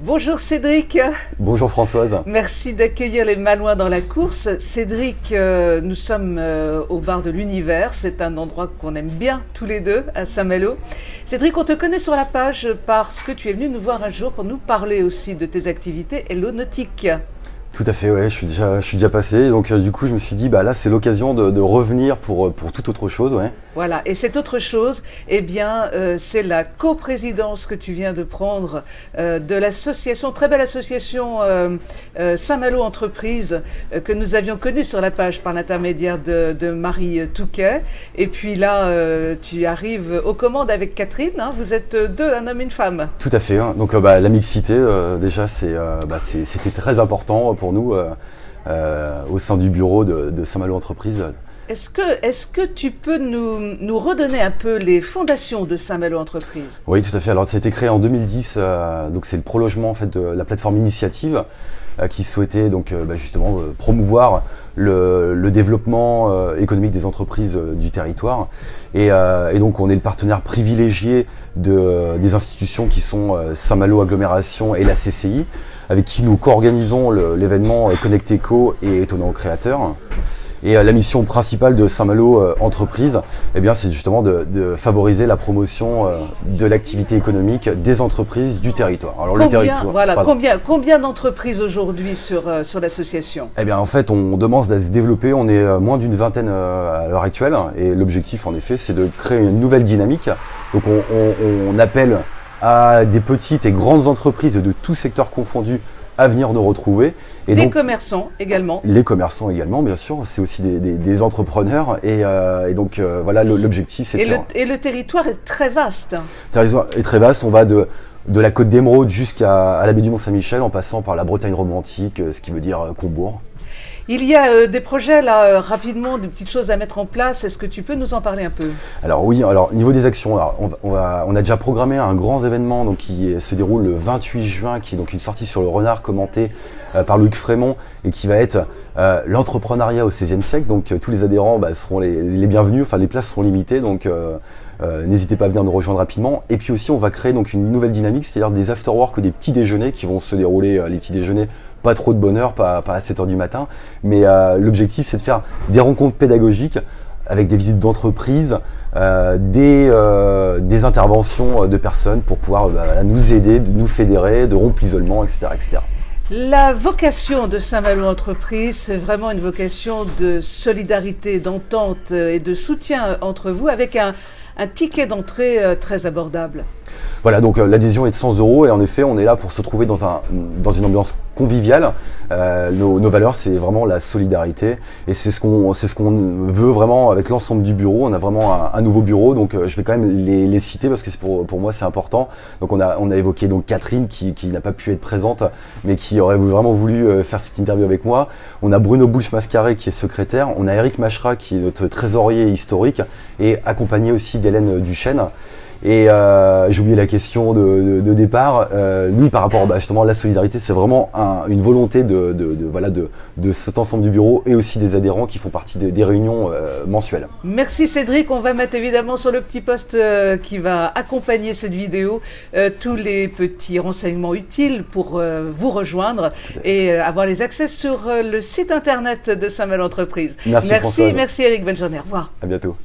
Bonjour Cédric. Bonjour Françoise. Merci d'accueillir les Malouins dans la course. Cédric, nous sommes au bar de l'Univers. C'est un endroit qu'on aime bien tous les deux à Saint-Malo. Cédric, on te connaît sur la page parce que tu es venu nous voir un jour pour nous parler aussi de tes activités hello-nautiques. Tout à fait, ouais, je suis déjà passé. Donc du coup, je me suis dit, là, c'est l'occasion de revenir pour toute autre chose. Ouais. Voilà, et cette autre chose, eh bien, c'est la coprésidence que tu viens de prendre de l'association, très belle association Saint-Malo Entreprise, que nous avions connue sur la page par l'intermédiaire de Marie Touquet. Et puis là, tu arrives aux commandes avec Catherine, hein, vous êtes deux, un homme et une femme. Tout à fait, hein. Donc la mixité, déjà, c'était très important pour nous au sein du bureau de Saint-Malo Entreprise. Est-ce que tu peux nous redonner un peu les fondations de Saint-Malo Entreprise? Oui, tout à fait. Alors, ça a été créé en 2010, donc c'est le prolongement en fait, de la plateforme Initiative qui souhaitait donc, justement promouvoir le développement économique des entreprises du territoire. Et donc, on est le partenaire privilégié des institutions qui sont Saint-Malo Agglomération et la CCI, avec qui nous co-organisons l'événement Connect Eco et Étonnant Créateur. Et la mission principale de Saint-Malo Entreprise, eh bien, c'est justement de favoriser la promotion de l'activité économique des entreprises du territoire. Alors, combien d'entreprises aujourd'hui sur l'association? Eh bien, en fait, on demande à se développer. On est moins d'une vingtaine à l'heure actuelle. Et l'objectif, en effet, c'est de créer une nouvelle dynamique. Donc, on appelle à des petites et grandes entreprises de tous secteurs confondus à venir nous retrouver. Et les commerçants également. Les commerçants également, bien sûr. C'est aussi des entrepreneurs. Et donc, voilà, l'objectif, c'est Et le territoire est très vaste. Le territoire est très vaste. On va de la côte d'Émeraude jusqu'à la baie du Mont-Saint-Michel, en passant par la Bretagne romantique, ce qui veut dire Combourg. Il y a des projets là, rapidement, des petites choses à mettre en place. Est-ce que tu peux nous en parler un peu? Alors oui, au niveau des actions, on a déjà programmé un grand événement donc, qui se déroule le 28 juin, qui est donc une sortie sur le renard commentée par Luc Frémont et qui va être l'entrepreneuriat au XVIe siècle. Donc tous les adhérents seront les bienvenus, enfin les places seront limitées, donc n'hésitez pas à venir nous rejoindre rapidement. Et puis aussi on va créer donc une nouvelle dynamique, c'est-à-dire des after-work, des petits déjeuners qui vont se dérouler, les petits déjeuners, pas trop de bonne heure, pas à 7h du matin, mais l'objectif c'est de faire des rencontres pédagogiques avec des visites d'entreprise, des interventions de personnes pour pouvoir nous aider, de nous fédérer, de rompre l'isolement, etc., etc. La vocation de Saint-Malo Entreprise, c'est vraiment une vocation de solidarité, d'entente et de soutien entre vous avec un ticket d'entrée très abordable. Voilà, donc l'adhésion est de 100 € et en effet, on est là pour se trouver dans une ambiance conviviale. Nos valeurs, c'est vraiment la solidarité et c'est ce qu'on veut vraiment avec l'ensemble du bureau. On a vraiment un nouveau bureau, donc je vais quand même les citer parce que pour moi c'est important. Donc on a évoqué donc Catherine qui n'a pas pu être présente, mais qui aurait vraiment voulu faire cette interview avec moi. On a Bruno Bouche-Mascaré qui est secrétaire. On a Eric Machera qui est notre trésorier historique et accompagné aussi d'Hélène Duchesne. Et j'ai oublié la question de départ. Lui, par rapport justement à la solidarité, c'est vraiment une volonté de cet ensemble du bureau et aussi des adhérents qui font partie des réunions mensuelles. Merci Cédric. On va mettre évidemment sur le petit post qui va accompagner cette vidéo tous les petits renseignements utiles pour vous rejoindre et avoir les accès sur le site internet de Saint-Malo Entreprise. Merci Eric. Bonne journée. Au revoir. À bientôt.